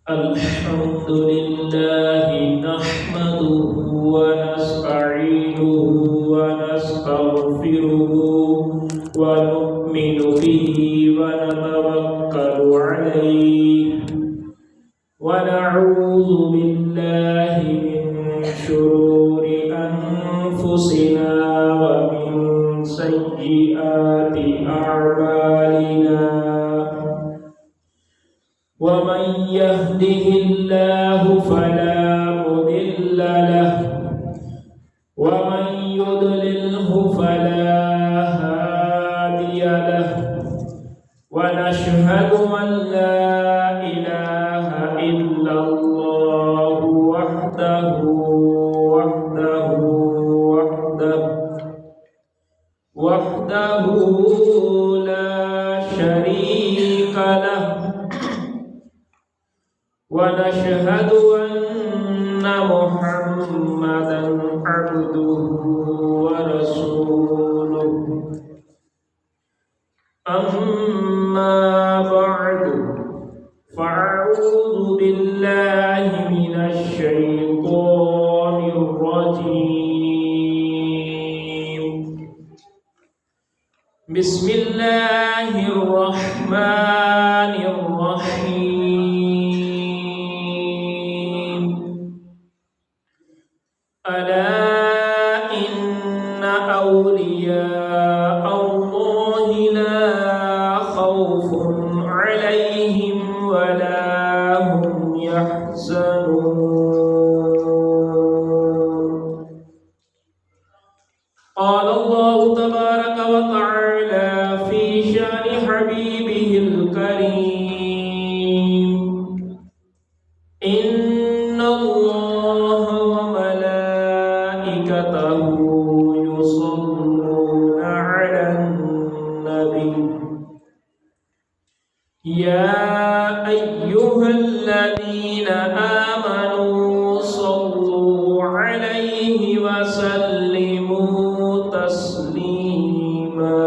الحمد لله نحمده ونستعينه ونستغفره ونؤمن به ونتوكل عليه ونعوذ بالله من شرور أنفسنا ومن سيئات أعمالنا ومن يهده الله فلا مضل له ومن يضلله فلا هادي له ونشهد أن لا إله إلا الله وحده لا شريك له ونشهد أن محمدا عبده ورسوله أما بعد فأعوذ بالله من الشيطان الرجيم بسم الله الرحمن الرحيم ألا إن أولياء الله لا خوف عليهم ولا هم يحزنون قال الله تبارك وتعالى في شأن حبيبه الكريم إن الله وملائكته يصلون على النبي يا أيها الذين آمنوا صلوا عليه وسلموا تسليما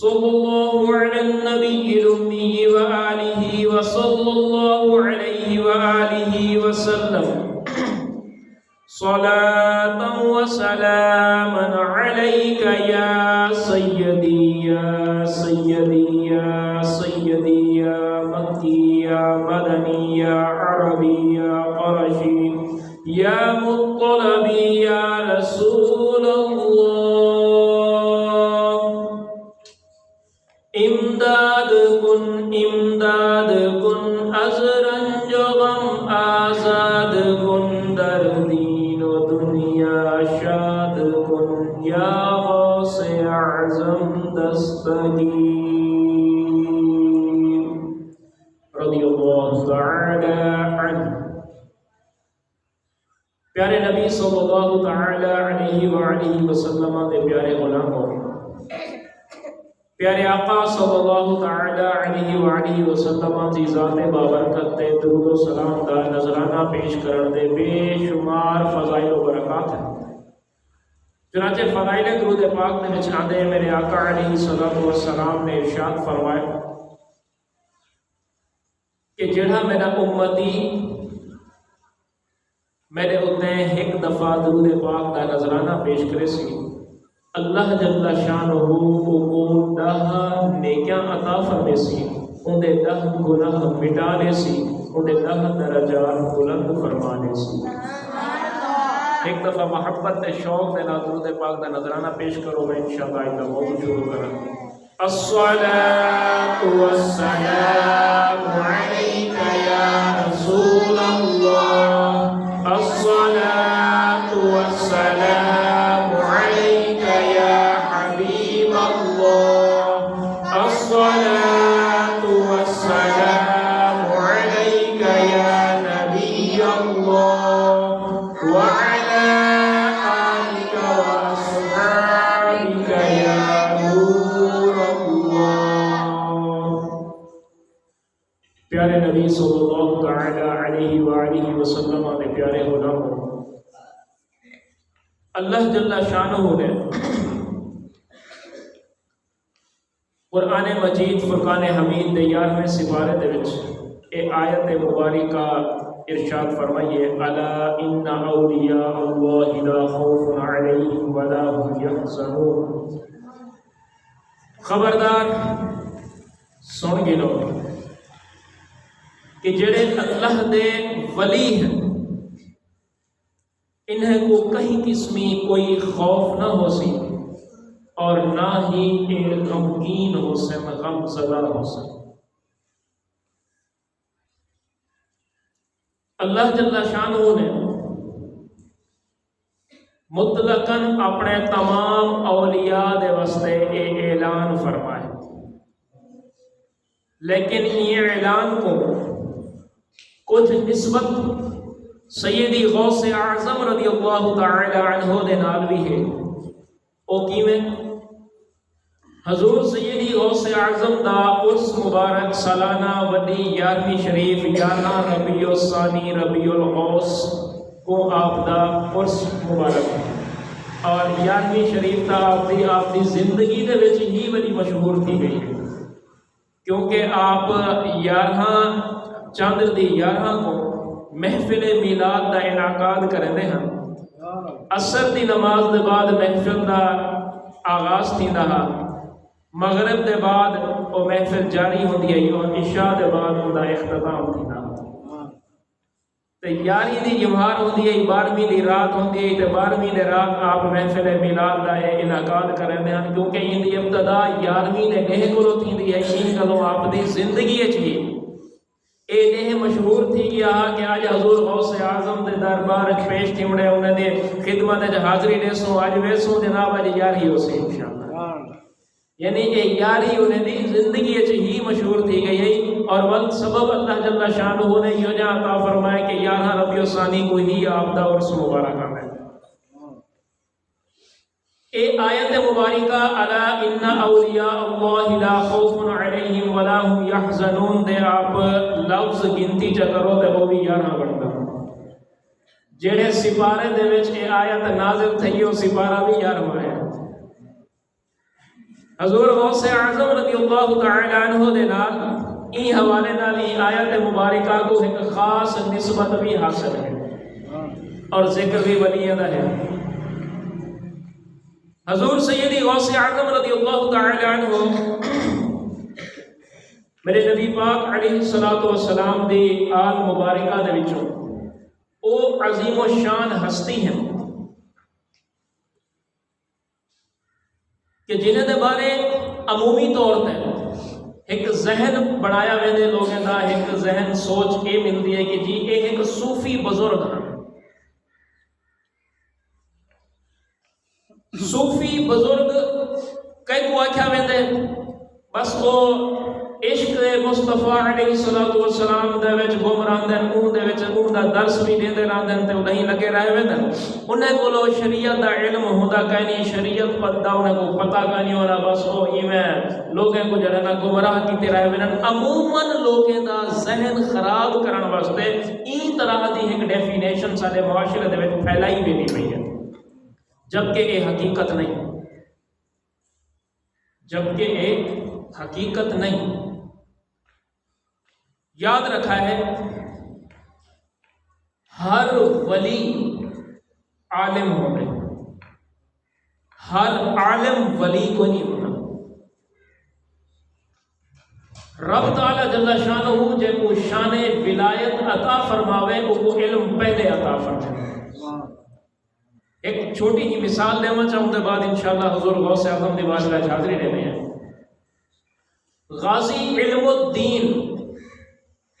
صلى الله على النبي الأمي وآله وصلى الله عليه وآله وسلم صلاة وسلاما عليك يا سيدي يا سيدي يا سيدي يا مكي يا مدني يا عربي يا قرشي يا مطلبي يا رسول الله امداد کن ازرنج و غم آزاد کن در دین و دنیا شاد کن یا غوث اعظم دستگیر رضی اللہ تعالی عنہ۔ پیارے نبی صلی اللہ تعالی علیہ وآلہ وسلم دے پیارے غلاموں، پیارے آقا صلی اللہ تعالی علیہ وآلہ وسلم دی ذات بابرکت تے درود و سلام دا نذرانہ پیش کرن دے بے شمار فضائل و برکات ہیں۔ چنانچہ فضائل درود پاک میں نچاندے میرے آقا علیہ السلام نے ارشاد فرمایا کہ جڑا میرا امتی میرے اتنے ایک دفعہ درود پاک دا نذرانہ پیش کرے سی، اللہ جل شانہ کو 10 نیکیاں عطا فرمے سی، اندے 10 گناہ مٹانے سی، اندے 10 درجات بلند فرمانے سی۔ ایک دفعہ محبت تے شوق دے نال درود پاک دا نذرانہ پیش کرو، میں انشاءاللہ ان کا موضوع شروع کروں۔ الصلاة والسلام علیک یا رسول اللہ، الصلاة والسلام علیک یا حبیب اللہ، الصلاة والسلام علیک یا نبی اللہ وعلى آلك وأصحابك يا نور الله۔ پیارے نبی صلی اللہ تعالی علیہ وآلہ وسلم نے پیارے غلاموں، اللہ جل شانہ نے قرآن مجید فرقان حمید دے 11ویں سپارے دے وچ اے آیت مبارکہ ارشاد فرمائیے الا ان اولیاء اللہ لا خوف علیہم ولا هم یحزنون، خبردار سن گلو کہ جڑے اللہ دے ولی ہیں انہیں کو کہیں قسمی کوئی خوف نہ ہو سی اور نہ ہی ایک غمگین ہو سے غم زدہ ہو سے۔ اللہ جل شانہ نے مطلقاً اپنے تمام اولیاء دے واسطے یہ اعلان فرمائے، لیکن یہ اعلان کو کچھ نسبت سیدی غوث اعظم رضی اللہ تعالی عنہ دے نال بھی ہے۔ او کیویں؟ حضور سیدی غوث اعظم دا عرس مبارک سالانہ وڈی 11ویں شریف 11 ربیع الثانی ربیع الغوث کو آپ دا عرس مبارک ہے، اور 11ویں شریف تا آپ دی زندگی دے وچ ہی بڑی مشہور تھی گئی ہے، کیونکہ آپ 11 چاندر دی 11 کو محفل میلاد دا انعقاد کرتے ہیں۔ عصر دی نماز دے بعد محفل دا آغاز تھیندا ہا، مغرب دے بعد وہ محفل جاری ہوندی ہے اور عشاء دے بعد ان دا اختتام تھیندا ہا۔ تے 11ویں دی جمعرات ہوندی ہے، 12ویں دی رات ہوندی ہے، تے 12ویں دی رات آپ محفل میلاد دا انعقاد کرتے ہیں، کیونکہ ان دی ابتدا 11ویں دے گہ کولوں تھیندی ہے۔ ان گلوں آپ دی زندگی وچ ہی یہ مشہور تھی گیا کہ آج حضور غوث اعظم دے دربار پیش تھیوڑے انہیں دے خدمت حاضری دے سو آج ویسوں جناب آج یاری ہو سی انشاءاللہ، یعنی یہ یاری انہیں دی زندگی ہی مشہور تھی گئی ہے۔ اور وقت سبب اللہ جل شانہ نے یہ جہاں عطا فرمائے کہ 11 ربیع الثانی کو ہی آپ دا عرس مبارک ہے۔ اے آیت مبارکہ الا ان اولیاء اللہ لا خوف علیہم ولا هم یحزنون دے آپ لفظ گنتی چ کرو تے وہ بھی 11 بنتا، جڑے سپارے دے وچ اے آیت نازل تھی وہ سپارہ بھی 11واں ہے۔ حضور غوث اعظم رضی اللہ تعالی عنہ دے نال این حوالے نال این آیت مبارکہ کو ایک خاص نسبت بھی حاصل ہے اور ذکر بھی ولی دا ہے۔ حضور سیدی غوث اعظم رضی اللہ تعالی عنہ میرے نبی پاک علیہ الصلوۃ والسلام دی آل مبارکہ دے وچوں او عظیم و شان ہستی ہیں کہ جنہیں دے بارے عمومی طور تے ایک ذہن بنایا ویندے لوگوں دا ایک ذہن سوچ یہ ملتی ہے کہ جی یہ ایک صوفی بزرگ ہیں۔ صوفی بزرگ کئی کو آکھیا ویندے بس وہ عشق مصطفیٰ علیہ السلام دے وچ گم رہندن، اون دے وچ اون دا درس بھی دیندے رہندن تے نہیں لگے رہے ویندن۔ انہیں کولو شریعت دا علم ہوندا کہیں نہیں، شریعت پتہ انہیں کو پتہ کہیں ہونا، بس وہ ایویں لوگوں کو جڑا نا گمراہ کیتے رہے ویندن۔ عموماً لوگوں دا ذہن خراب کرن واسطے این طرح دی ایک ڈیفینیشن سارے معاشرے دے وچ پھیلائی ویندی پئی ہے، جبکہ یہ حقیقت نہیں، جبکہ ایک حقیقت نہیں۔ یاد رکھا ہے ہر ولی عالم ہو گئے، ہر عالم ولی کو نہیں ہونا۔ رب تعالی جل شانہ جے کو شان ولایت عطا فرماوے وہ کو علم پہلے عطا فرماوے۔ ایک چھوٹی ہی مثال دینا چاہوں کے بعد انشاءاللہ حضور غوث اعظم دی بارگاہ حاضری لینے ہیں۔ غازی علم الدین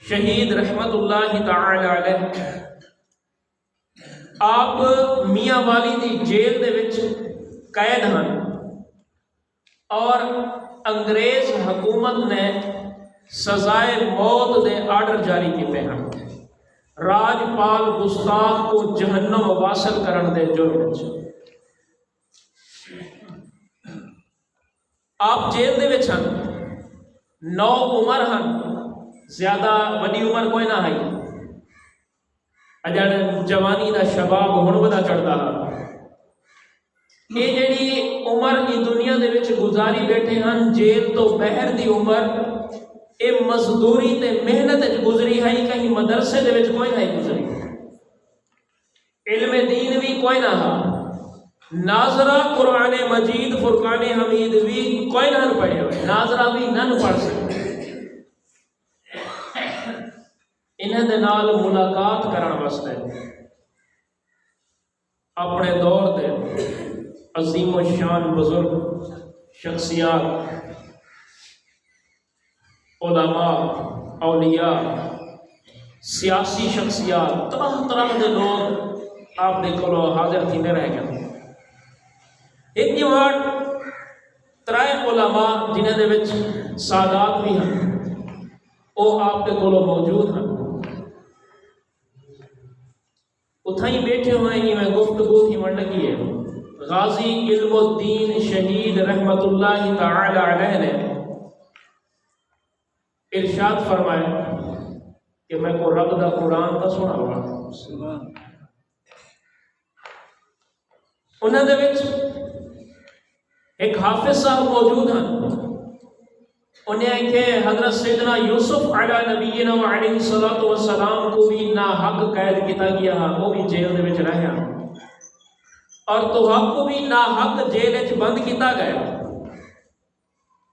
شہید رحمت اللہ تعالی علیہ آپ میاں والی دی جیل دے وچ قید ہیں اور انگریز حکومت نے سزائے موت دے آرڈر جاری کیتے ہیں، راجپال گستاخ کو جہنم واصل کرن دے جرم وچ۔ آپ جیل دے وچ ہیں، 9 عمر ہیں، زیادہ وڈی عمر کوئی نہ آئی، اجڑ جوانی دا شباب ہن ودا چڑھدا، یہ جڑی عمر کی دنیا دے وچ گزاری بیٹھے ہیں جیل تو باہر دی عمر یہ مزدوری تے محنت گزری ہے، کہیں مدرسے دے وچ کوئی نہیں گزری، علم دین بھی کوئی نہ ہا، ناظرہ قرآن مجید فرقان حمید بھی کوئی نہ پڑھے ہوئے، ناظرہ بھی نہ پڑھ سکتے، انہیں دے نال ملاقات کرن واسطے اپنے دور دے عظیم و شان بزرگ شخصیات، علماء، اولیاء، سیاسی شخصیات، طرح طرح کے لوگ آپ دے کولو حاضر تھیندے رہ گئے۔ ایک جوار ترائے علماء جنہیں دے وچ سادات بھی ہیں وہ آپ دے کولو موجود ہیں، اتھائی بیٹھے ہوئے ہیں، میں گفتگو تھی من لگی ہے۔ غازی علم الدین شہید رحمت اللہ تعالی علیہ نے ارشاد فرمایا کہ میں کو رب دا قرآن کا سنا ہوا، انہوں نے وچ ایک حافظ صاحب موجود ہیں، انہیں کہ حضرت سیدنا یوسف علیہ نبینا و علیہ السلام کو بھی نا حق قید کیتا گیا، وہ بھی جیل دے وچ رہیا، اور تو حق کو بھی نا حق جیل وچ بند کیتا گیا،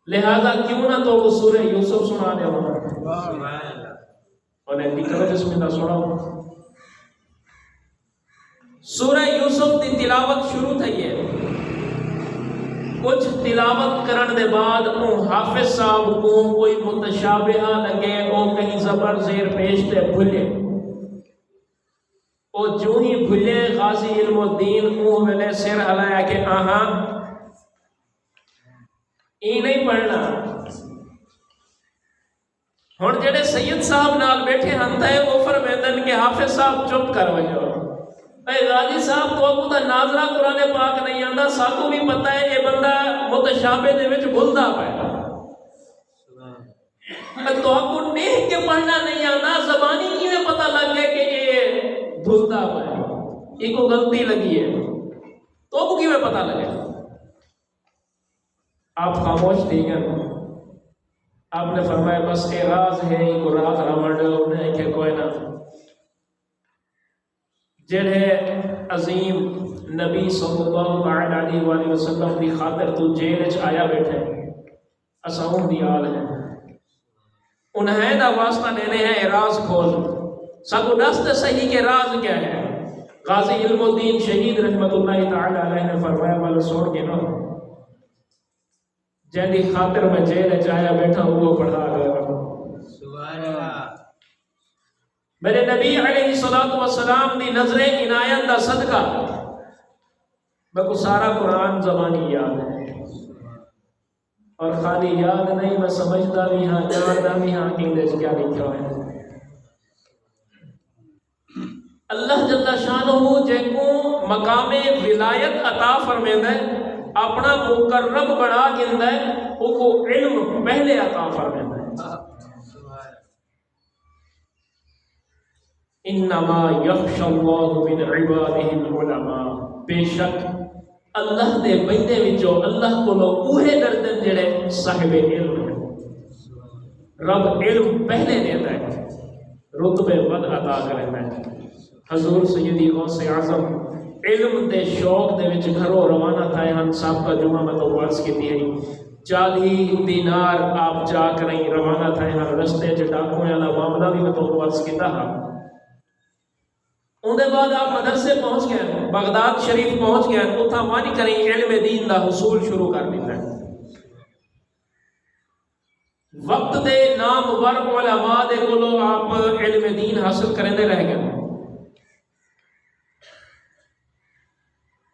لہذا کیوں نہ تو وہ سورہ یوسف سنا دے انہیں لکھا جس میں سنا سورہ یوسف دی تلاوت شروع تھی ہے، کچھ تلاوت کرن دے بعد حافظ صاحب کو کوئی متشابہہ لگے، وہ کہیں زبر زیر پیش تے بھولے، وہ جو ہی بھولے غازی علم الدین ویلے سر ہلایا کہ آہاں یہ نہیں پڑھنا۔ ہن جڑے سید صاحب نال بیٹھے ہنتے وہ فرمیندن کہ حافظ صاحب چپ کر وجو، اے غازی صاحب تو کو تا ناظرہ قرآن پاک نہیں آندا، ساکو بھی پتہ ہے یہ بندہ متشابہ دے وچ بھولدا پیا، تو کو دیکھ کے پڑھنا نہیں آندا، زبانی کیویں پتہ لگ گیا کہ یہ بھولدا پیا، یہ کو غلطی لگی ہے، تو کو کیویں پتہ لگے؟ آپ خاموش تھی گئے، آپ نے فرمایا بس اے راز ہے، یہ کو راز رمڑ نے کہ کوئی نہ، جڑے عظیم نبی صلی اللہ علیہ وآلہ وسلم دی خاطر تو جیل وچ آیا بیٹھے، اساں دی آل ہے، انہیں دا واسطہ دینے ہیں راز کھول، ساکو دست صحیح کے راز کیا ہے؟ غازی علم الدین شہید رحمت اللہ تعالی علیہ نے فرمایا والا سوڑ کے نہ جیدی خاطر میں جیل وچ آیا بیٹھا وہ پڑھا گیا۔ سبحان اللہ، میرے نبی علیہ السلام دی نظر عنایت دا صدقہ میں کو سارا قرآن زبانی یاد ہے، اور خالی یاد نہیں میں سمجھتا بھی ہاں، جانتا بھی ہاں کہ اندر کیا لکھا ہے۔ اللہ جل شانہ جے کو مقام ولایت عطا فرمیندہ ہے، اپنا مقرب بنا گندہ ہے، وہ کو علم پہلے عطا فرمیندہ ہے۔ انما یخشى اللہ من عباده العلماء، بے شک اللہ دے بندے وچوں اللہ کو اوہے ڈردن جڑے صاحب علم ہیں۔ رب علم پہلے دیتا ہے، رتبے بد عطا کرتا ہے۔ حضور سیدی غوث اعظم علم دے شوق دے وچ گھروں روانہ تھے ہن، سابقہ جمعہ میں تو عرض کی ہے 40 دینار آپ جا کر روانہ تھے ہن، رستے چ ڈاکویں والا معاملہ بھی میں تو عرض کیتا ہاں۔ ان دے بعد آپ مدرسے پہنچ گئے، بغداد شریف پہنچ گئے، اتھا مانی کریں علم دین دا حصول شروع کر دیتا ہے۔ وقت دے نام ور علماء دے کولو آپ علم دین حاصل کریں دے رہ گئے۔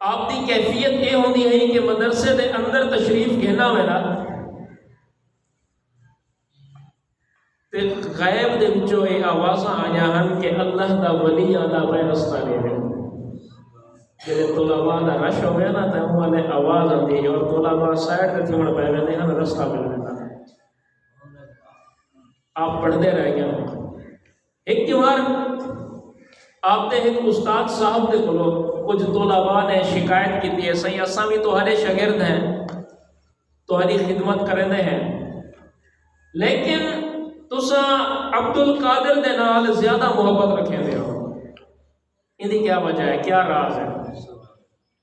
آپ دی کیفیت یہ ہوندی ہے کہ مدرسے دے اندر تشریف گھنا میرا تے غیب دے وچوں یہ آوازاں آیا ہن کہ اللہ دا ولی آدھا بے رستہ لے لے، جب طلباء دا رش ہو گیا نا تو انہوں نے آواز آتی ہے اور طلباء سائڈ تے تھوڑا پہ ویندے ہن، رستہ مل لیتا ہے، آپ پڑھتے رہ گئے۔ ایک بار آپ دے ایک استاد صاحب دے کولو کچھ طلباء نے شکایت کی ہے صحیح اساں بھی تہاڈے شاگرد ہیں تہاڈی خدمت کرندے ہیں لیکن تساں عبد القادر دے نال زیادہ محبت رکھے ہو اندی کیا وجہ ہے کیا راز ہے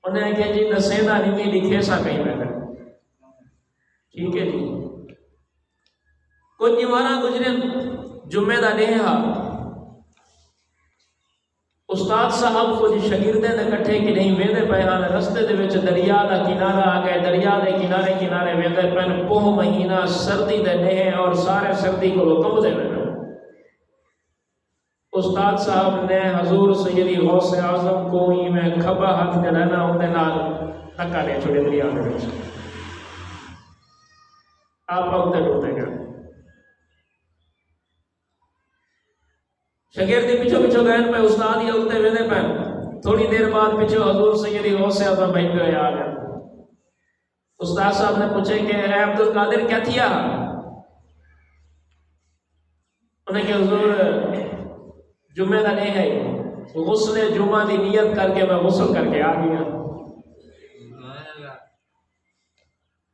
انہیں کہا جی دسینا نہیں بھی لکھے سا کہیں میں ٹھیک ہے جی کچھ دیوارہ گزرے جمعہ دا ڈیہا استاد صاحب کو جی شاگردیں دے کٹھے کہ نہیں ویندے پے ہن رستے دے وچ دریا دا کنارہ آ گئے دریا دے کنارے کنارے ویندے پے پوہ مہینہ سردی دے ڈیہ اور سارے سردی کو کم دے وے استاد صاحب نے حضور سیدی غوث اعظم کو ہی میں کھبا ہاتھ جڑانا ہوندے نال دھکا دے چھوڑے دریا دے وچ آپ اگتے ڈوبتے گئے شاگردی پیچھو پیچھو گئے پہ استاد ہی اگتے ویندے پہ تھوڑی دیر بعد پیچھو حضور سیدی غوث اعظم بھائی پہ آ گیا استاد صاحب نے پوچھے کہ اے عبد القادر کیا تھیا انہیں کہ حضور جمعہ دا نہیں ہے غسل جمعہ دی نیت کر کے میں غسل کر کے آ گیا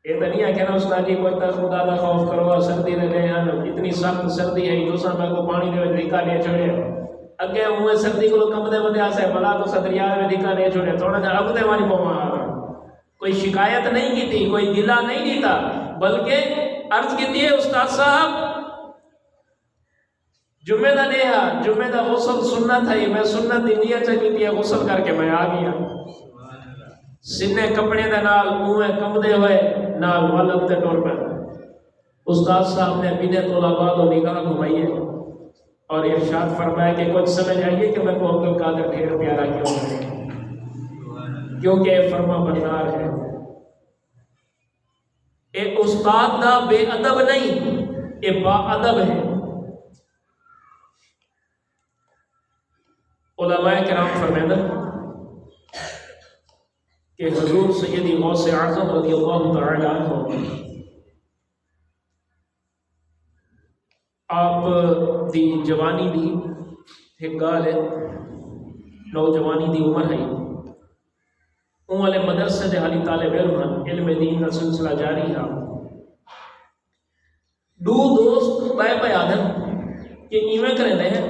یہ تو نہیں ہے کہ نا استاد جی کوئی خدا دا خوف کرو سردی دے لے ہیں اتنی سخت سردی ہے دوسرا میں کو پانی دے دھکا نہیں چھوڑے اگے ہوئے سردی کو کم دے بندے آسے بلا تو صدریا میں دھکا نہیں چھوڑے تھوڑا جا اب دے وانی پوا کوئی شکایت نہیں کی تھی کوئی گلہ نہیں دیتا بلکہ عرض کی تھی استاد صاحب جمعہ دا نیہا جمعہ دا غسل سنت ہے میں سنت دی نیت چکی تھی غسل کر کے میں آ گیا سنے کپڑے دے نال منہ کم دے ہوئے نال والد تے ٹور پہ استاد صاحب نے بینے طلباء کو نگاہ گھمائی ہے اور ارشاد فرمایا کہ کچھ سمجھ آئیے کہ میں کو عبد القادر ڈھیر پیارا کیوں ہے کیونکہ فرما بردار ہے اے استاد دا بے ادب نہیں اے با ادب ہے علماء کرام فرمائے کہ حضور سیدی غوث اعظم رضی اللہ تعالی عنہ آپ دی جوانی دی ایک گال ہے نوجوانی دی عمر ہے ان والے مدرسے دے حالی طالب علم دین کا سلسلہ جاری ہے دو دوست بائے بائے آدم کہ ایویں کرنے ہیں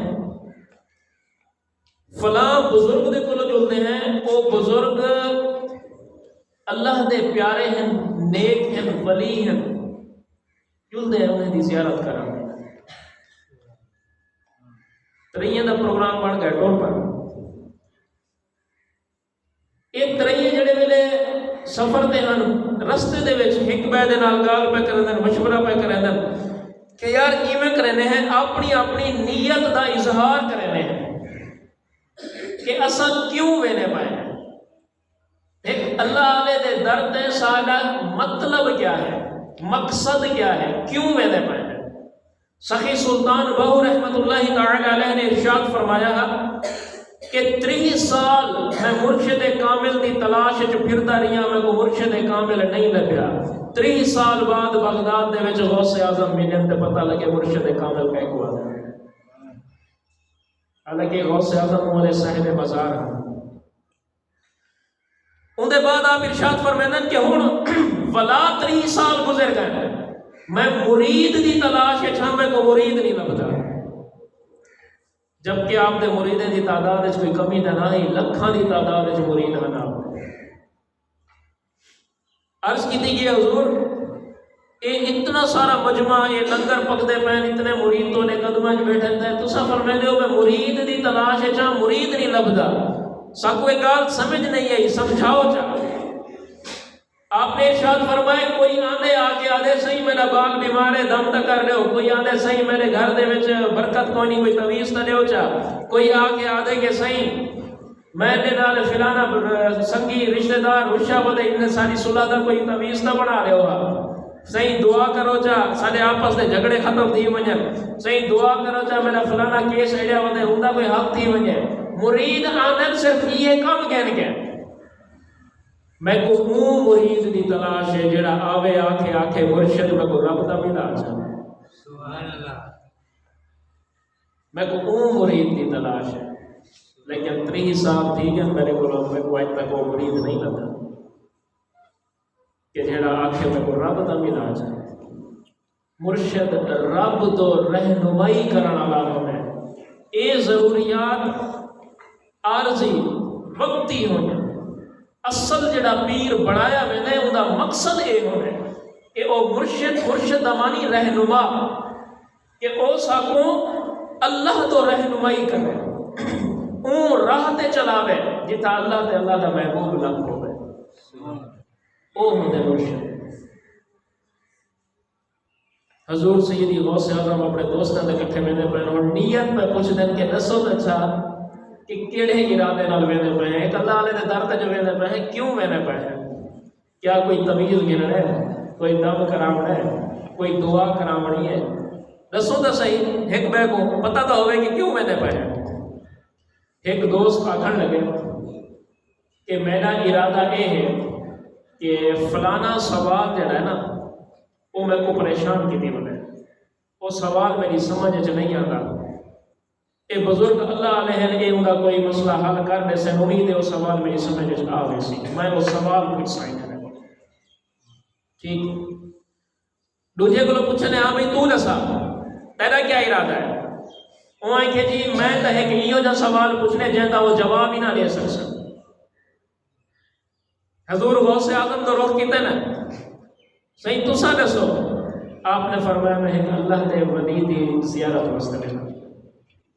فلاں بزرگ دے کولو جلتے ہیں وہ بزرگ اللہ دے پیارے ہیں نیک ہیں ولی ہیں جلتے ہیں انہیں دی زیارت کرا ترہیے دا پروگرام بڑھ گئے ٹول پر ایک ترہیے جڑے ویلے سفر دے ہن رستے دے وچ ایک بے دے نال گال پہ کریں دن مشورہ پہ کریں دن کہ یار ایویں کرنے ہیں اپنی اپنی نیت دا اظہار کرنے ہیں کہ اساں کیوں وینے پائے ہیں ایک اللہ علیہ دے درد ساڈا مطلب کیا ہے مقصد کیا ہے کیوں وینے پائے ہیں سخی سلطان بہو رحمت اللہ تعالی علیہ نے ارشاد فرمایا کہ 30 سال میں مرشد کامل دی تلاش وچ پھردا رہیا میں کو مرشد کامل نہیں لبیا 30 سال بعد بغداد دے وچ غوث اعظم ملن تے پتہ لگے مرشد کامل کہیں کو ہے حالانکہ غوث اعظم والے صاحب مزار ہیں ان دے بعد آپ ارشاد فرمائیں کہ ہن ولا 30 سال گزر گئے میں مرید دی تلاش وچ میں کو مرید نہیں لبدا جبکہ آپ دے مریدیں دی تعداد وچ کوئی کمی نہ نہیں لکھاں دی تعداد وچ مرید ہیں عرض کی تھی کہ حضور یہ اتنا سارا مجمع یہ لنگر پکدے پین اتنے مریدوں نے قدمہ وچ بیٹھے تھے تساں فرماندے ہو میں مرید دی تلاش وچ مرید نہیں لبدا ساکو ایک گل سمجھ نہیں آئی سمجھاؤ چاہ آپ نے ارشاد فرمائے کوئی آندے آ کے آدھے صحیح میرا بال بیمار ہے دم تک کر رہے ہو کوئی آدھے صحیح میرے گھر دے وچ برکت کوئی نہیں کوئی تویز نہ دیو چاہ کوئی آ کے آدھے کہ صحیح میں نے نال فلانا سنگی رشتہ دار رشا بدے اتنے ساری صلح دا کوئی تویز نہ بنا رہے ہو صحیح دعا کرو چاہ سارے آپس دے جھگڑے ختم تھی ونجن صحیح دعا کرو چاہ میرا فلانا کیس ایڈیا ودے ہوندا کوئی حق تھی ونجن مرید آندن صرف یہ کام کہنے کے میں کو اون مرید دی تلاش ہے جڑا آوے آکھے آکھے مرشد میں کو رب دا ملا چاہے سبحان اللہ میں کو اون مرید دی تلاش ہے لیکن 3 سال تھی کہ میرے کو اج تک وہ مرید نہیں لگا کہ جڑا آخر میں کو رب کا ملاج ہے. مرشد رب تو رہنمائی کرنے والا ہونا ہے. یہ ضروریات عارضی وقتی ہونا. اصل جڑا پیر بنایا وینا ہے انہا مقصد یہ ہونا ہے کہ وہ مرشد دمانی رہنما کہ او ساکوں اللہ تو رہنمائی کرے اون راہ تے چلاوے جتا اللہ تے اللہ دا محبوب لگ ہوئے او ہوندے مرشد. حضور سیدی غوث اعظم اپنے دوستوں کے کٹھے ویندے پے اور نیت پہ پوچھ دین کہ دسو اچھا کہ کیڑے ارادے نال ویندے پے ہیں. ایک اللہ والے دے در تے جو ویندے پے ہیں کیوں ویندے پے ہیں؟ کیا کوئی تمیز گننا ہے؟ کوئی دم کراونا ہے؟ کوئی دعا کراونی ہے؟ دسو تو صحیح ایک بے کو پتہ تو ہوئے کہ کیوں ویندے پے ہیں. ایک دوست آکھن لگے کہ میرا ارادہ یہ ہے کہ فلانا سوال جڑا ہے نا وہ میں کو پریشان کی بنے وہ سوال میری سمجھ نہیں آتا. اے بزرگ اللہ علیہ نے ان کا کوئی مسئلہ حل کر دے سے امید ہے وہ سوال میری سمجھ آ گئی سی میں وہ سوال پوچھ سائیں ٹھیک. دوجے کو پوچھنے ہاں بھائی تو دسا تیرا کیا ارادہ ہے؟ وہ کہ جی میں تو ہے کہ یہ سوال پوچھنے جہاں وہ جواب ہی نہ دے سکتا. حضور غوث اعظم تو روک کیتے نا صحیح تسا دسو. آپ نے فرمایا میں اللہ دے ولی دی زیارت واسطے لینا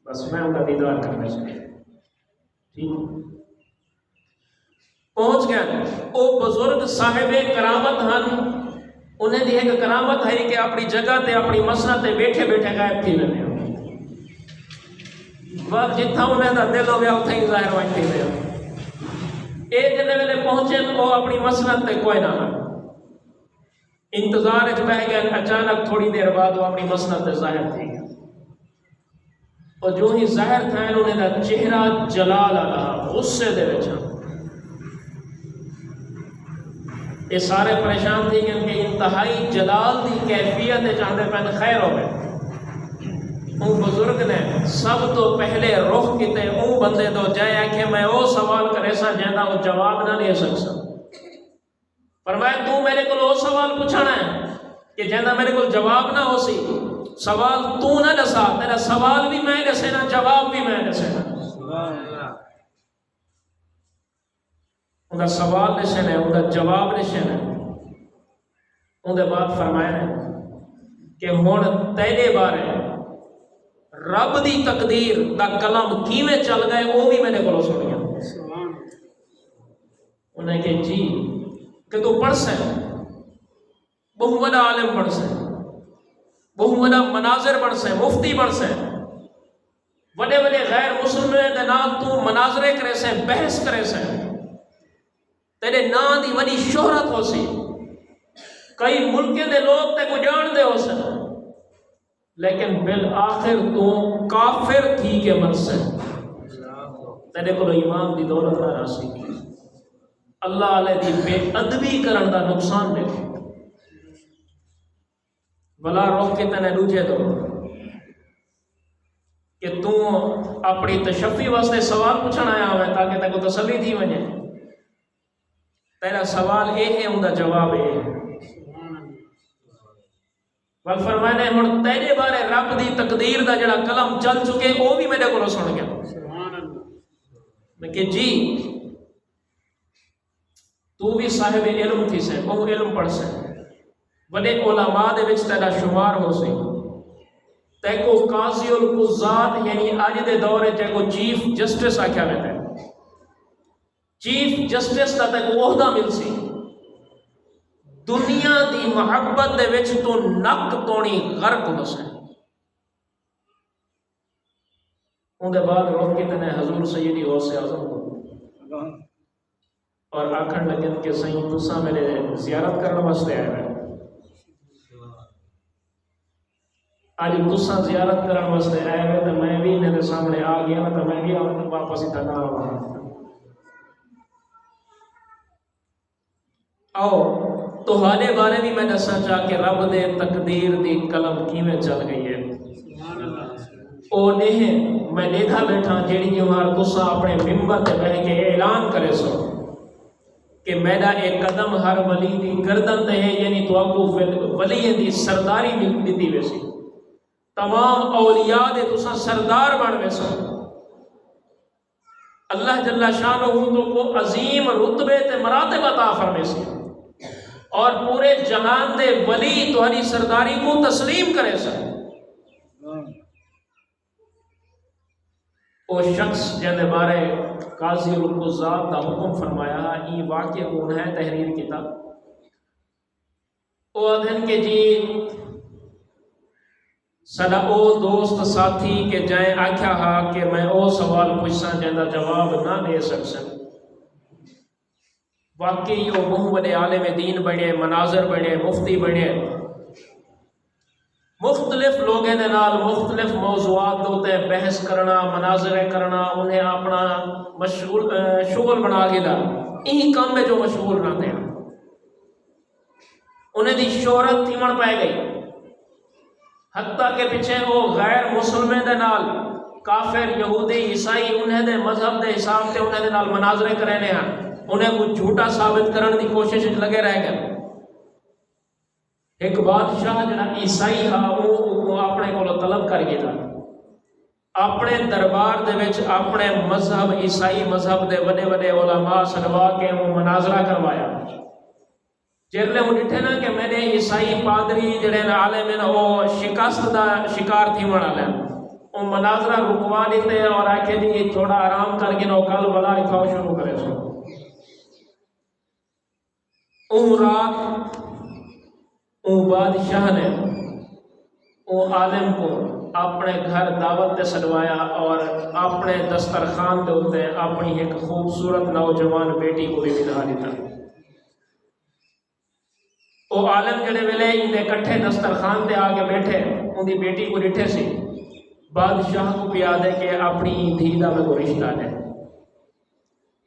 بس میں ان کا دیدار کرنا چاہیے. ٹھیک پہنچ گیا. وہ بزرگ صاحب کرامت ہن انہیں دی ایک کرامت ہے کہ اپنی جگہ تے اپنی مسند تے بیٹھے بیٹھے غائب تھی ویندے وقت جتھا انہیں دا دل ہو گیا اتھا ہی ظاہر ہوئی تھی ویندے. اے جنے ویلے پہنچے وہ اپنی مسند تے کوئی نہ انتظار اچ بہ گئے. اچانک تھوڑی دیر بعد وہ اپنی مسند تے ظاہر تھی گیا اور جو ہی ظاہر تھا انہیں دا چہرہ جلال آلا غصے دے وچ. یہ سارے پریشان تھی کہ انتہائی جلال دی کیفیت چاہتے پہن خیر ہو گئے. ان بزرگ نے سب تو پہلے رخ کیتے اون بندے تو جائے کہ میں وہ سوال کرے سا جہاں وہ جواب نہ دے سکسا. فرمایا تو میرے کو وہ سوال پوچھنا ہے کہ جہاں میرے کو جواب نہ ہو سی. سوال تو نہ دسا تیرا سوال بھی میں دسے نا جواب بھی میں دسے نا. ان کا سوال نشن ہے ان کا جواب نشن ہے. ان بعد فرمایا کہ ہن تیرے بارے رب دی تقدیر دا کلم کیویں چل گئے وہ بھی میرے کو سنیا. انہیں کہ جی کہ تو پڑھ سے بہت بڑا عالم پڑھ سے بہت بڑا مناظر بڑھ سے مفتی بڑھ سے بڑے بڑے غیر مسلموں دے نال تو مناظرے کرے سے بحث کرے سے تیرے نام دی بڑی شہرت ہو سی. کئی ملکیں دے لوگ تے کو جان دے ہو سے لیکن بالآخر تو کافر تھی کہ مر سے تیرے کو ایمان دی دولت نہ راسی. اللہ علیہ دی بے ادبی کرن دا نقصان دے بلا روک کے تنے دوجے دو کہ تو اپنی تشفی واسطے سوال پوچھنا آیا ہوئے تاکہ تے کو تسلی تھی وجہ. تیرا سوال اے ہے ان کا جواب اے ہے. بل فرمانے ہن تیرے بارے رب دی تقدیر دا جڑا کلم چل چکے وہ بھی میرے کو سن گیا. میں کہ جی تو بھی صاحب علم تھی سے وہ علم پڑھ سے بڑے علماء دے وچ تیرا شمار ہو سی. تے کو قاضی القضات یعنی آج دے دور تے کو چیف جسٹس آکھیا ویندا ہے. چیف جسٹس دا تے کو عہدہ مل سی. دنیا دی محبت دے وچ تو نک تونی غرق ہو سے. ان دے بعد روک کے تنے حضور سیدی غوث اعظم کو اور آکھن لگن کہ صحیح تسا میرے زیارت کرنے واسطے آئے ہیں. آج تسا زیارت کرنے واسطے آئے ہیں تو میں بھی انہیں سامنے آ گیا نا تو میں بھی واپس ہی تھا آؤ تو حالے بارے بھی میں دسنا چاہ کہ رب دے تقدیر دی قلم کیویں چل گئی ہے. او نہیں میں دیکھا بیٹھا جیڑی جوار تسا اپنے ممبر تے بیٹھ کے اعلان کرے سو کہ میرا ایک قدم ہر ولی دی گردن تے ہے، یعنی تو آپ کو ولی دی سرداری دیتی ویسی تمام اولیاء دے تسا سردار بن ویسو۔ اللہ جل شانہ تو کو عظیم رتبے تے مراتب عطا فرمے سی اور پورے جہان دے ولی تہاڈی سرداری کو تسلیم کرے سن۔ وہ شخص جن بارے قاضی القضات کا حکم فرمایا، یہ واقعہ کون ہے تحریر کتاب، وہ آدھن کہ جی سدا او دوست ساتھی کہ جائیں آکھیا ہا کہ میں او سوال پوچھساں جہاں جواب نہ دے سکسن۔ واقعی وہ بہت بڑے عالم دین بنے، مناظر بنے، مفتی بنے، مختلف لوگوں کے نال مختلف موضوعات ہوتے بحث کرنا، مناظرے کرنا، انہیں اپنا شغل بنا کے دا یہی کام میں جو مشغول رہتے ہیں۔ انہیں دی شہرت تھیمن پائے گئی، حتیٰ کہ پیچھے وہ غیر مسلمیں دے نال کافر یہودی عیسائی انہیں دے مذہب دے حساب سے انہیں دے نال مناظرے کرنے ہیں، انہیں کچھ جھوٹا ثابت کرنے دی کوشش لگے رہ گئے۔ ایک بادشاہ جنا عیسائی ہا وہ اپنے کو طلب کر گیا تھا، اپنے دربار دے وچ اپنے مذہب عیسائی مذہب دے وڈے وڈے علماء سنوا کے وہ مناظرہ کروایا۔ جیرلے وہ ڈٹھے نا کہ میرے عیسائی پادری جڑے عالم ہیں وہ شکست دا شکار تھی منا لیں، وہ مناظرہ رکوا دیتے اور آکھے جی تھوڑا آرام کر کے نو کل والا لکھاؤ شروع کرے سو۔ رات بادشاہ نے وہ عالم کو اپنے گھر دعوت تے سدوایا اور اپنے دسترخوان دے اوتے اپنی ایک خوبصورت نوجوان بیٹی کو بھی بٹھا دیتا۔ وہ عالم جڑے ویلے اندے کٹھے دسترخوان تے آ کے بیٹھے ان دی بیٹی کو ڈٹھے سی، بادشاہ کو پیا دے کہ اپنی دھی دا میں کو رشتہ دے،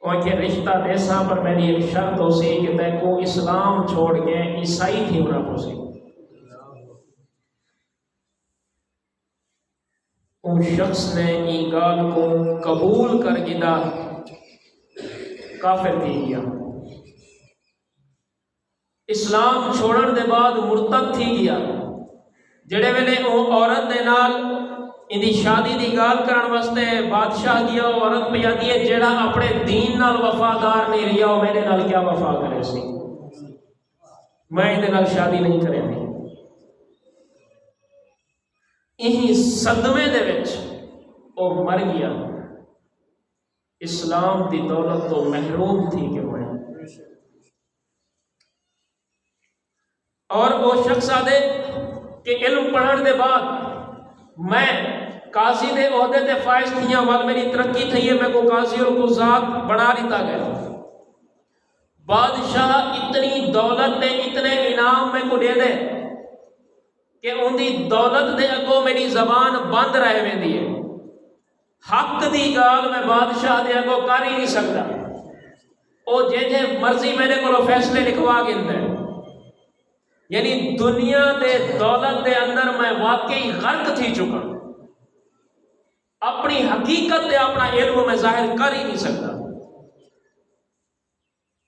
وہ کہ رشتہ دے ساں پر میری ایک شرط ہو سی کہ تے کو اسلام چھوڑ کے عیسائی تھی ہونا ہو سی۔ اس شخص نے این گال کو قبول کر گیا، کافر تھی گیا، اسلام چھوڑن دے بعد مرتد تھی گیا۔ جڑے ویلے وہ عورت دے نال اندی شادی دی گال کرن واسطے بادشاہ دیا عورت پہ آتی ہے جڑا اپنے دین نال وفادار نہیں رہیا وہ میرے نال کیا وفا کرے سی، میں اندے نال شادی نہیں کرے دی۔ یہی صدمے دے وچ وہ مر گیا، اسلام دی دولت تو محروم تھی کہ ہوئے۔ اور وہ شخص آدھے کہ علم پڑھن دے بعد میں قاضی دے عہدے تے فائز تھیاں وال میری ترقی تھی ہے، میں کو قاضی اور قضات بنا لیتا گیا۔ بادشاہ اتنی دولت دے اتنے انعام میں کو دے دے کہ ان دی دولت دے اگو میری زبان بند رہ ویندی ہے، حق دی گال میں بادشاہ دے اگو کر ہی نہیں سکتا، او جے مرضی میرے کو فیصلے لکھوا گندا ہے۔ یعنی دنیا دے دولت دے اندر میں واقعی غرق تھی چکا، اپنی حقیقت دے اپنا علم میں ظاہر کر ہی نہیں سکتا۔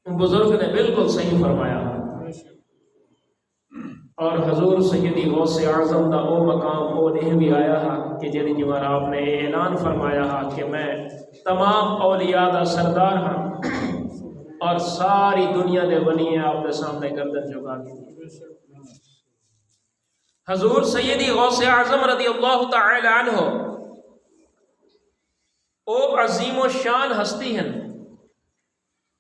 بزرگ نے بالکل صحیح فرمایا، اور حضور سیدی غوث اعظم دا او مقام او نہیں بھی آیا ہے کہ جنہی جوار آپ نے اعلان فرمایا ہے کہ میں تمام اولیاء دا سردار ہاں اور ساری دنیا دے ولی ہیں آپ دے سامنے گردن جھکا دی۔ حضور سیدی غوث اعظم رضی اللہ تعالی عنہ او عظیم و شان ہستی ہیں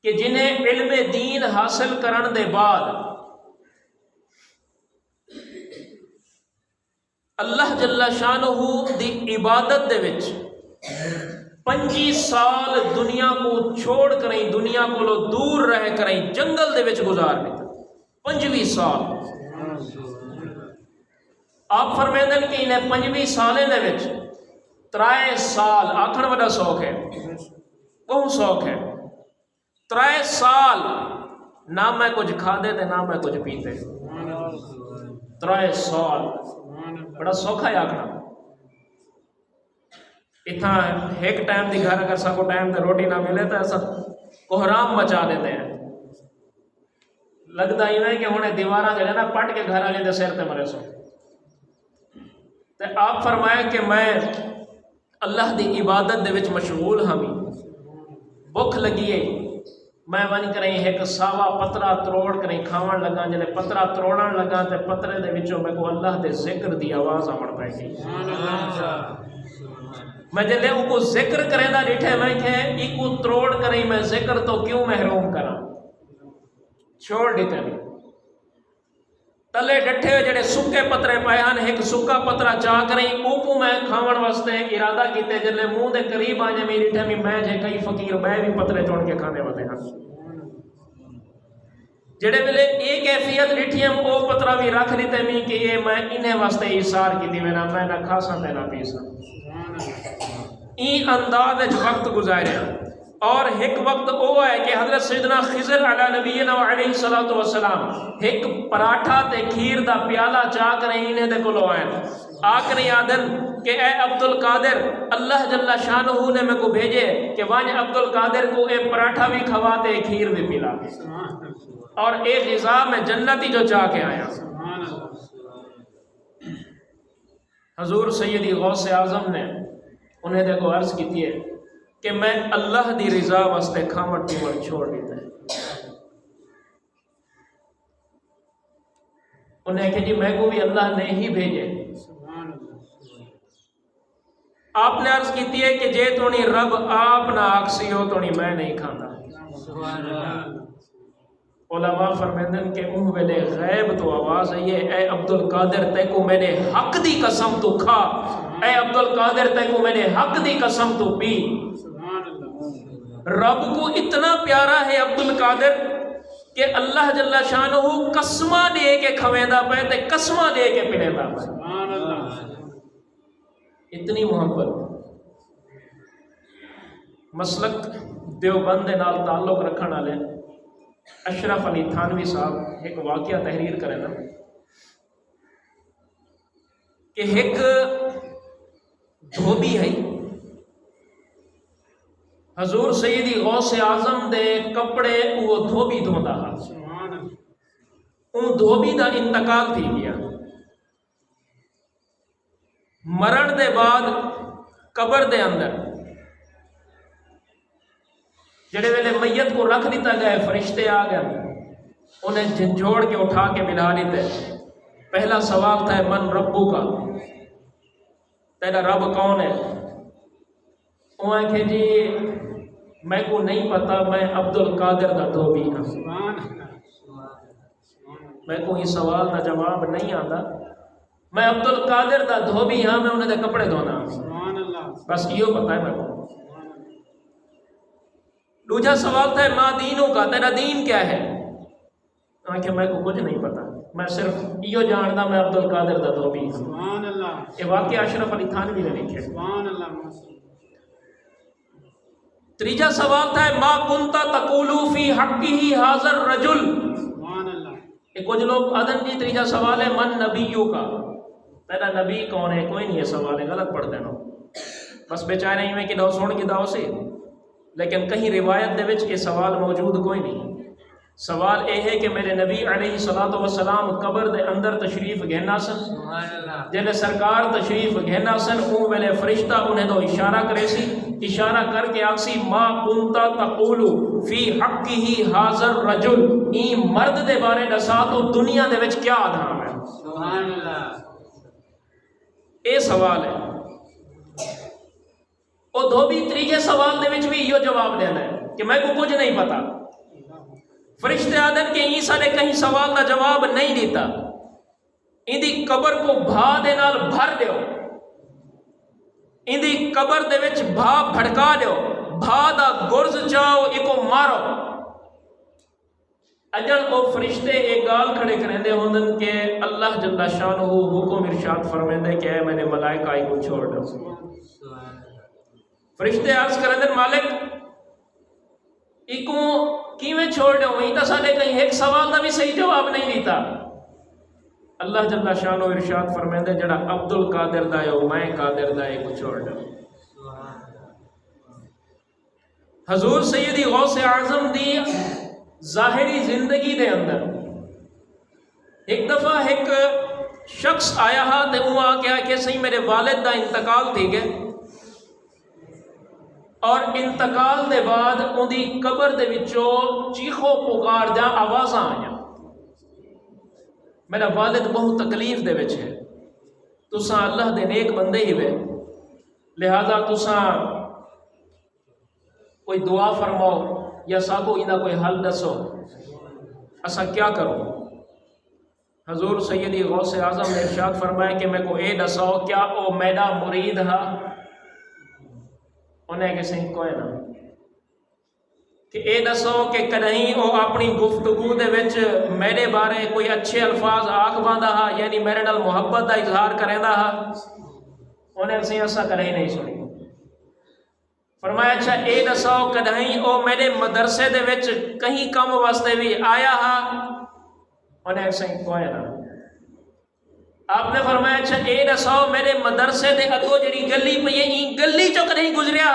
کہ جنہیں علم دین حاصل کرن دے بعد اللہ جل شانہ دی عبادت دے وچ 25 سال دنیا کو چھوڑ کریں، دنیا کو دور رہ کریں، جنگل دے وچ گزار دیتا 25 سال۔ آپ فرمیدن کہ انہیں 25 سالیں دے وچ 3 سال آکھن وڈا سوک ہے، بہت سوک ہے، 3 سال نہ میں کچھ کھا دے تے نہ میں کچھ پیتے، 3 سال بڑا سوکھا ہے آکھنا۔ اتنا ایک ٹائم دی گھر اگر سب کو ٹائم تے روٹی نہ ملے تو ایسا کوہرام مچا دیتے ہیں. لگتا ہی نہیں کہ ہوں دیواراں جڑے نا پٹ کے گھر والے دے سر تے مرے سو. تے آپ فرمایا کہ میں اللہ دی عبادت دے وچ مشغول ہاں. بھوک لگی ہے میں ون کریں ایک ساوا پترا تروڑ کریں کھاون لگا. جلے پترا تروڑن لگا تے پترے دے وچوں میں کو اللہ دے ذکر دی آواز آمن پہ گئی. میں جلے ان کو ذکر کریں دا ڈٹھے میں کہ ای کو تروڑ کریں میں ذکر تو کیوں محروم کراں. چھوڑ دیتے ہیں تلے ڈٹھے ہوئے جڑے سکے پترے پائے ہیں. ایک سکا پترا چاہ کریں اوپو میں کھاون واسطے ارادہ کیتے. جلے منہ دے قریب آجے میری ٹھے میں جے کئی فقیر میں بھی پترے چون کے کھانے والے ہیں. جڑے ویلے ایک کیفیت ڈٹھی ہم او پترا بھی رکھ لیتے میں کہ یہ میں انہیں واسطے ایثار کی دی میں نہ کھاساں تے نہ پیساں. این انداز وقت گزاریا. اور ایک وقت وہ ہے کہ حضرت سیدنا خضر علی نبینا علیہ الصلوۃ والسلام ایک پراٹھا تے کھیر دا پیالہ چاہ کریں انہیں دے کولو آئے آکری آدن کہ اے عبد القادر اللہ جل شانہ نے میں کو بھیجے کہ وانج عبد القادر کو اے پراٹھا بھی کھوا تے کھیر بھی پلا اور ایک غذا میں جنتی جو چاہ کے آیا. حضور سیدی غوث اعظم نے انہیں دیکھو عرض کیتی ہے کہ میں اللہ دی رضا واسطے کھاون پیون چھوڑ دیتا ہے. انہیں کہ جی میں کو بھی اللہ نے ہی بھیجے. آپ نے عرض کیتی ہے کہ جے تونی رب آپ نہ آکسی ہو تونی میں نہیں کھانا. علماء فرمیندن کہ ان ویلے غیب تو آواز ہے یہ اے عبد القادر تے کو میں نے حق دی قسم تو کھا. اے عبد القادر تے کو میں نے حق دی قسم تو پی. رب کو اتنا پیارا ہے عبد القادر کہ اللہ جل شانہ قسمہ دے کے کھویندا پے تے قسمہ دے کے پیندا پے. اتنی محبت. مسلک دیوبند دے نال تعلق رکھن والے اشرف علی تھانوی صاحب ایک واقعہ تحریر کریں نا کہ ایک دھوبی ہے حضور سیدی غوث اعظم دے کپڑے وہ دھوبی دھوندا ہا. ان دھوبی دا انتقال تھی گیا. مرن دے بعد قبر دے اندر جڑے ویلے میت کو رکھ دیتا گئے فرشتے آ گئے انہیں جھنجھوڑ کے اٹھا کے بلا دیتے. پہلا سوال تھا من ربو کا تیرا رب کون ہے. وہ کہ جی میں کو نہیں پتا میں عبد القادر دا دھوبی ہاں. میں کو یہ سوال دا جواب نہیں آتا. میں عبد القادر دا دھوبی ہاں میں انہیں دے کپڑے دھونا بس یہ پتا ہے میں کو. دوسرا سوال تھا ماں دینوں کا تیرا دین کیا ہے. کہ میں کو کچھ نہیں پتا میں صرف یہ جانتا میں عبد القادر دا دھوبی ہوں. یہ واقعہ اشرف علی تھانوی نے لکھے. تیجا سوال تھا ما کنتا تقولو فی حقہ حاضر رجل. کچھ لوگ آدن جی تیجا سوال ہے من نبیوں کا تیرا نبی کون ہے. کوئی نہیں ہے سوال ہے غلط پڑھ دینا بس بیچارے میں کہ دو سن کی داؤ سے. لیکن کہیں روایت دے وچ یہ سوال موجود کوئی نہیں. سوال یہ ہے کہ میرے نبی علیہ الصلوۃ والسلام قبر دے اندر تشریف گھینا سن. جلے سرکار تشریف گھینا سن اون ویلے فرشتہ انہیں تو اشارہ کرے سی. اشارہ کر کے آکسی ما کنتا تقولو فی حقہ حاضر رجل. این مرد دے بارے دسا تو دنیا دے وچ کیا آدھام ہے. سبحان اللہ. اے سوال ہے. وہ دھوبی تیجے سوال دے وچ بھی یہ جواب دینا ہے کہ میں کو کچھ نہیں پتا. فرشتے آدن کہ عیسیٰ نے کہیں سوال کا جواب نہیں دیتا. ان دی قبر کو بھا دے نال بھر دیو. ان دی قبر دے وچ بھا بھڑکا دیو. بھا دا گرز چاہو ایکو مارو. اجل او فرشتے ایک گال کھڑے کریں دے ہوندن کہ اللہ جل شانہ حکم ارشاد فرمائیں دے کہ اے میں نے ملائکہ آئی کو چھوڑ دو. فرشتے عرض کریں دے مالک ایکو کیویں چھوڑ دو. وہیں تا ساڑے کہیں ایک سوال دا بھی صحیح جواب نہیں دیتا. اللہ جل شانہ ارشاد فرمائیں دے جڑا عبد القادر دا ہے میں قادر دا ہے کو چھوڑ دو. حضور سیدی غوث اعظم دی ظاہری زندگی دے اندر ایک دفعہ ایک شخص آیا ہا تے وہ آ کے کہ صحیح میرے والد دا انتقال تھی گئے، اور انتقال دے بعد ان دی قبر دے وچوں چیخو پکار جا آوازاں آئیاں، میرا والد بہت تکلیف دے وچ ہے، تساں اللہ دے نیک بندے ہی وے، لہذا تساں کوئی دعا فرماؤ یا ساکو انہا کوئی حل دسو، اسا کیا کروں؟ حضور سیدی غوث اعظم نے ارشاد فرمایا کہ میں کو اے دساؤ کیا او میرا مرید ہا؟ انہیں کسی کوئی نہ کہ اے دسو کہ کہیں او اپنی گفتگو دے وچ میرے بارے کوئی اچھے الفاظ آکھ باندھا ہا، یعنی میرے نال محبت دا اظہار کریندا ہا؟ انہیں کسی ایسا کہیں نہیں سنی۔ فرمایا اچھا اے دساؤ کہیں او میرے مدرسے دے وچ کہیں کم واسطے بھی آیا ہا؟ انہیں کسی کوئی نہ۔ آپ نے فرمایا اچھا اے دساؤ میرے مدرسے دے اگو جڑی گلی پئی ہے این گلی چوں کہیں گزریا؟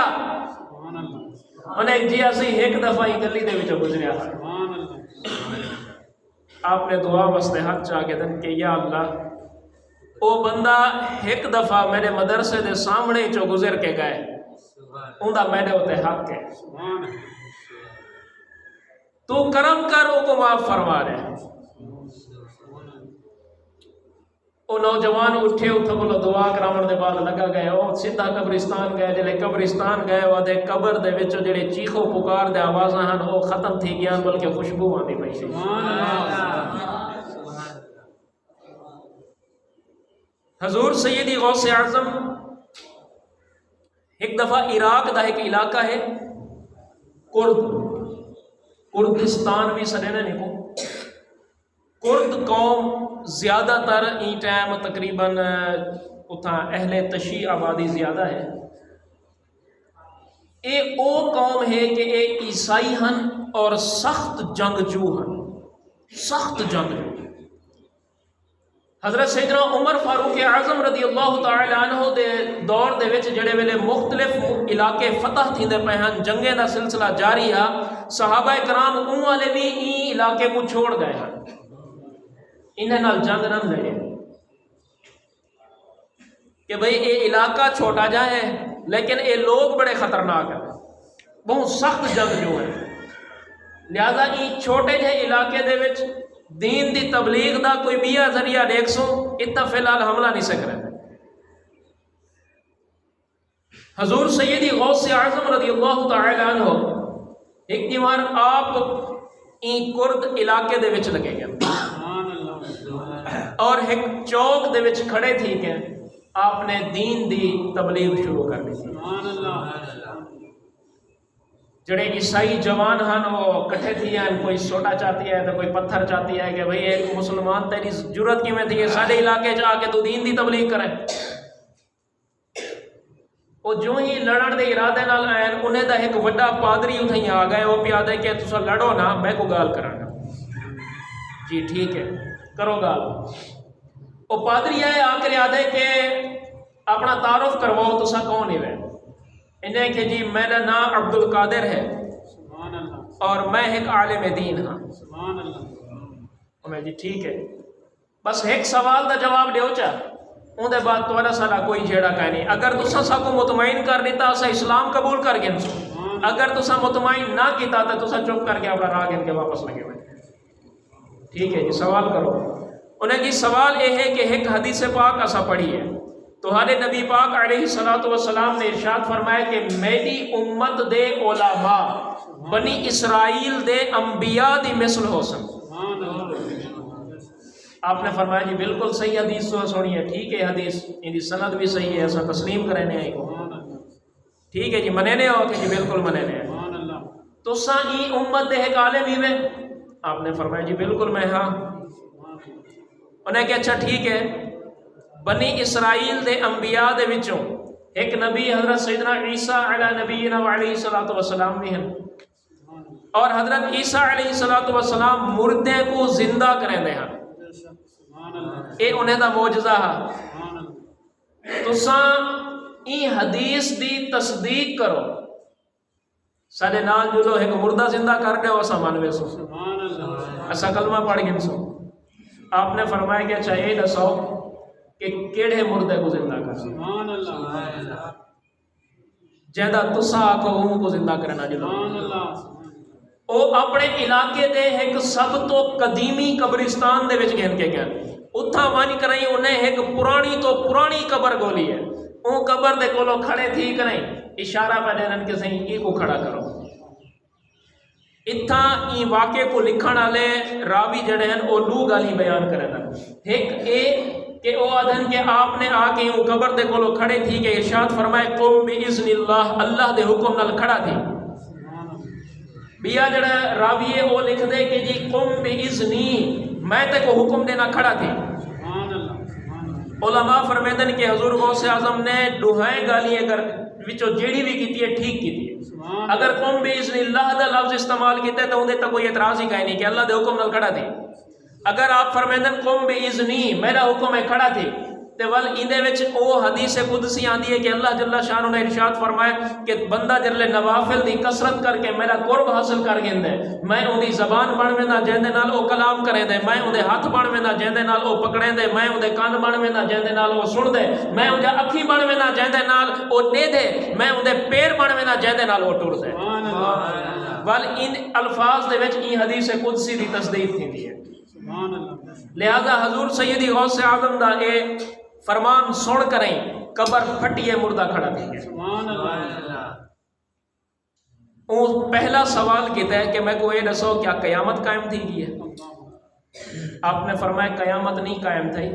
انہیں جی اسی ایک دفعہ ہی گلی دے وچوں گزریا۔ آپ نے دعا واسطے ہاتھ چاہ کے دن کہ یا اللہ او بندہ ایک دفعہ میرے مدرسے دے سامنے چوں گزر کے گئے، ان دا میرے ہوتے حق ہے، تو کرم کر او کو معاف فرما دے۔ وہ نوجوان اٹھے اتھا بولو دعا کرامن دے بعد لگا گئے، وہ سیدھا قبرستان گئے، جلے قبرستان گئے وہ دے قبر دے وچوں جڑے چیخو پکار دے آوازاں ہن وہ ختم تھی گیاں، بلکہ خوشبو آندی پئی سی۔ حضور سیدی غوث اعظم ایک دفعہ عراق دا ایک علاقہ ہے کردستان بھی سنے نہیں کو، کرد قوم زیادہ تر ای ٹائم تقریباً اتھا اہل تشیع آبادی زیادہ ہے، اے او قوم ہے کہ اے عیسائی ہن اور سخت جنگجو ہن، سخت جنگجو۔ حضرت سیدنا عمر فاروق اعظم رضی اللہ تعالی عنہ دے دور دے وچ جڑے ویلے مختلف علاقے فتح تھیندے پئے ہن، جنگیں دا سلسلہ جاری ہے، صحابہ کرام اون والے بھی ای علاقے کو چھوڑ گئے ہیں، انہیں نال جنگ نہ لڑے کہ بھئی اے علاقہ چھوٹا جا ہے لیکن اے لوگ بڑے خطرناک ہیں، بہت سخت جنگ جو ہے، لہذا ای چھوٹے جے علاقے دے وچ دین دی تبلیغ دا کوئی بیا ذریعہ دیکھ سو اتنا فی الحال حملہ نہیں سک رہے۔ حضور سیدی غوث اعظم رضی اللہ تعالی عنہ ایک دیوار آپ این کرد علاقے دے وچ لگے گئے اور ایک چوک دے وچ کھڑے تھی کہ آپ نے دین دی تبلیغ شروع کر دی تھی۔ جڑے عیسائی جوان ہن وہ کٹھے تھی ہیں، کوئی سوٹا چاہتی ہے تو کوئی پتھر چاہتی ہے کہ بھئی ایک مسلمان تیری جرت کی میں تھی سارے علاقے جا کے تو دین دی تبلیغ کریں۔ وہ جو ہی لڑن دے ارادے نال آئے انہیں دا ایک وڈا پادری اتھائی آ گئے، وہ پیادے کہ تسا لڑو نا میں کو گال کرنا۔ جی ٹھیک ہے کرو گال۔ وہ پادری آئے آ کر یاد ہے کہ اپنا تعارف کرواؤ تسا کون ہے؟ انہیں کہ جی میرا نام عبد القادر ہے اور میں ایک عالم دین ہاں۔ میں جی ٹھیک ہے بس ایک سوال دا جواب دیو چا ان دے بعد تمہارا سارا کوئی جھیڑا کہیں نہیں، اگر تسا سا کو مطمئن کر دیتا اسا اسلام قبول کر گئے، اگر تسا مطمئن نہ کیتا تو تسا چپ کر کے اپنا راہ گن کے واپس لگے ہوئے۔ ٹھیک ہے جی سوال کرو۔ انہیں جی سوال یہ ہے کہ ایک حدیث پاک اسا پڑھی ہے، تمہارے نبی پاک علیہ السلام نے ارشاد فرمایا کہ میری امت دے علماء بنی اسرائیل دے انبیاء دی مثل ہو سن۔ آپ نے فرمایا جی بالکل صحیح حدیث تو سنی ہے، ٹھیک ہے حدیث ان کی سند بھی صحیح ہے، ایسا تسلیم کرنے آئی کو ٹھیک ہے جی منینے ہو کہ جی بالکل منینے ہیں تو سا ای امت دے ایک عالم ہی میں؟ آپ نے فرمایا جی بالکل میں ہاں۔ انہیں کہ اچھا ٹھیک ہے بنی اسرائیل دے انبیاء دے وچوں ایک نبی حضرت سیدنا عیسیٰ علیہ نبینا علیہ السلام بھی ہیں، اور حضرت عیسیٰ علیہ السلام مردے کو زندہ کریں دے ہیں، اے انہیں دا معجزہ ہے۔ تو ساں ای حدیث دی تصدیق کرو سارے نال جلو ایک مردہ زندہ کر دے اسا منوے سو اسا کلمہ پڑھ گن سو آپ نے فرمایا کہ اچھا یہ دسو کہ کیڑے مردے کو زندہ کر سبحان اللہ جیدہ تسا آکو ہوں کو زندہ کرنا جلو او اپنے علاقے دے ایک سب تو قدیمی قبرستان دے وچ گھن کے گیا اتھا وانی کرائیں انہیں ایک پرانی تو پرانی قبر گولی ہے اون قبر دے کولو کھڑے تھی کریں اشارہ پہ دینن کے سہیں ای کو کھڑا کرو اتھا ای واقعے کو لکھن والے راوی جڑے ہیں او لو گالی بیان کرے دا ایک اے کہ او آدھن کہ آپ نے آ کے او قبر دے کولو کھڑے تھی کہ ارشاد فرمائے قم باذن اللہ اللہ دے حکم نال کھڑا تھی بیا جڑا راوی ہے او لکھ دے کہ جی قم باذنی میں تے کو حکم دینا کھڑا تھی علماء فرمیدن کہ حضور غوث اعظم نے دہائیں گالی اگر وچو جیڑی بھی کیتی ہے ٹھیک کیتی ہے اگر قم باذن اللہ دا لفظ استعمال کیتے تو اندے تک کوئی اعتراض ہی کہیں نہیں کہ اللہ دے حکم نال کھڑا تھی اگر آپ فرمیدن قم باذنی میرا حکم ہے کھڑا تھی تے ول ایندے وچ او حدیث قدسی آندی ہے کہ اللہ جل شانہ نے ارشاد فرمایا کہ بندہ جڑے نوافل دی کثرت کر کے میرا قرب حاصل کر گیندا ہے میں اودی زبان بن ویندا جیندے نال او کلام کرے دے میں اودے ہاتھ بن ویندا جیندے نال او پکڑے دے میں اودے کان بن ویندا جیندے نال او سن دے میں اودے اکھی بن ویندا جیندے نال او دے دے میں اودے پیر بن ویندا جیندے نال او ٹر دے سبحان اللہ ول ان الفاظ دے وچ ای حدیث قدسی دی تصدیق تھیندی ہے سبحان اللہ لہذا حضور سیدی غوث اعظم دا اے فرمان سن کریں قبر پھٹیے مردہ کھڑا تھی گئے سبحان اللہ پہلا سوال کہتا ہے کہ میں کو یہ دسو کیا قیامت قائم تھی گئی ہے آپ نے فرمایا قیامت نہیں قائم تھی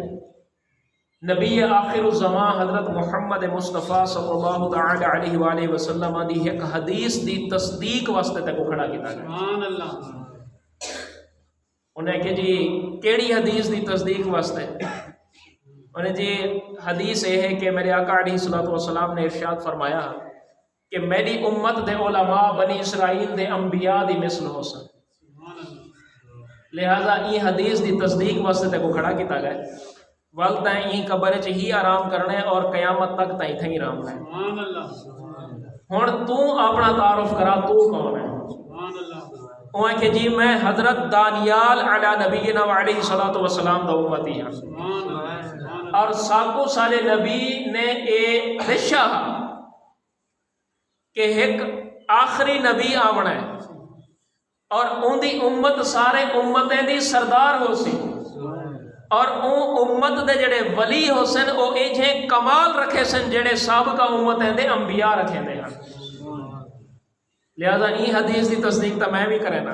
نبی آخر الزمان حضرت محمد مصطفیٰ صلی اللہ تعالی علیہ وآلہ وسلم دی ایک حدیث دی تصدیق واسطے تک کو کھڑا کیتا گیا سبحان اللہ انہیں کہ جی کیڑی حدیث دی تصدیق واسطے انہیں جی حدیث یہ ہے کہ میرے آقا علیہ السلام نے ارشاد فرمایا کہ میری امت دے علماء بنی اسرائیل دے انبیاء دی مثل ہو سن لہذا ای حدیث دی تصدیق واسطے تے کو کھڑا کیتا گئے والدہ ای قبر چ ہی آرام کرنے اور قیامت تک تائیں تھیں رام ہے ہن تو اپنا تعارف کرا تو کون ہے وہ کہ جی میں حضرت دانیال علی نبینا علیہ الصلوۃ والسلام دا امتی ہوں اور ساکو سالے نبی نے اے رشا کہ ایک آخری نبی آمنا ہے اور ان دی امت سارے امتیں دی سردار ہو سی اور ان امت دے جڑے ولی ہو سن او ایجھے کمال رکھے سن جڑے سابقہ امتیں دے انبیاء رکھے دے ہیں لہذا ای حدیث دی تصدیق تا میں بھی کرے نا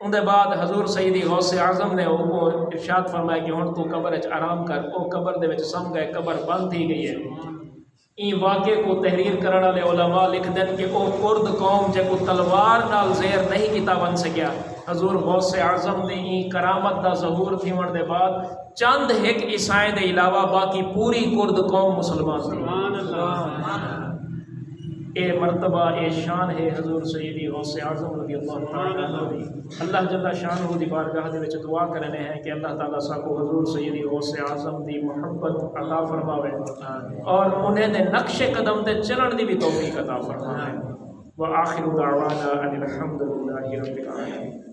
ان دے بعد حضور سیدی غوث اعظم نے وہ ارشاد فرمایا کہ ہن تو قبر وچ آرام کر او قبر دے وچ سم گئے قبر بند تھی گئی ہے این واقعے کو تحریر کرنے والے علماء لکھ دیں کہ او کرد قوم جے کو تلوار نال زیر نہیں کیتا بن سکیا حضور غوث اعظم دی این کرامت دا ظہور تھی ون دے بعد چند ایک عیسائی دے علاوہ باقی پوری کرد قوم مسلمان تھی سبحان اللہ اے مرتبہ اے شان ہے حضور سیدی غوث اعظم رضی اللہ تعالیٰ عنہ اللہ جل شانہ دی بارگاہ دے وچ دعا کرنے ہیں کہ اللہ تعالیٰ ساکو حضور سیدی غوث اعظم دی محبت عطا فرماوے اور انہیں دے نقش قدم تے چلن دی بھی توفیق عطا فرماوے وآخر دعوانا ان الحمد للہ رب العالمین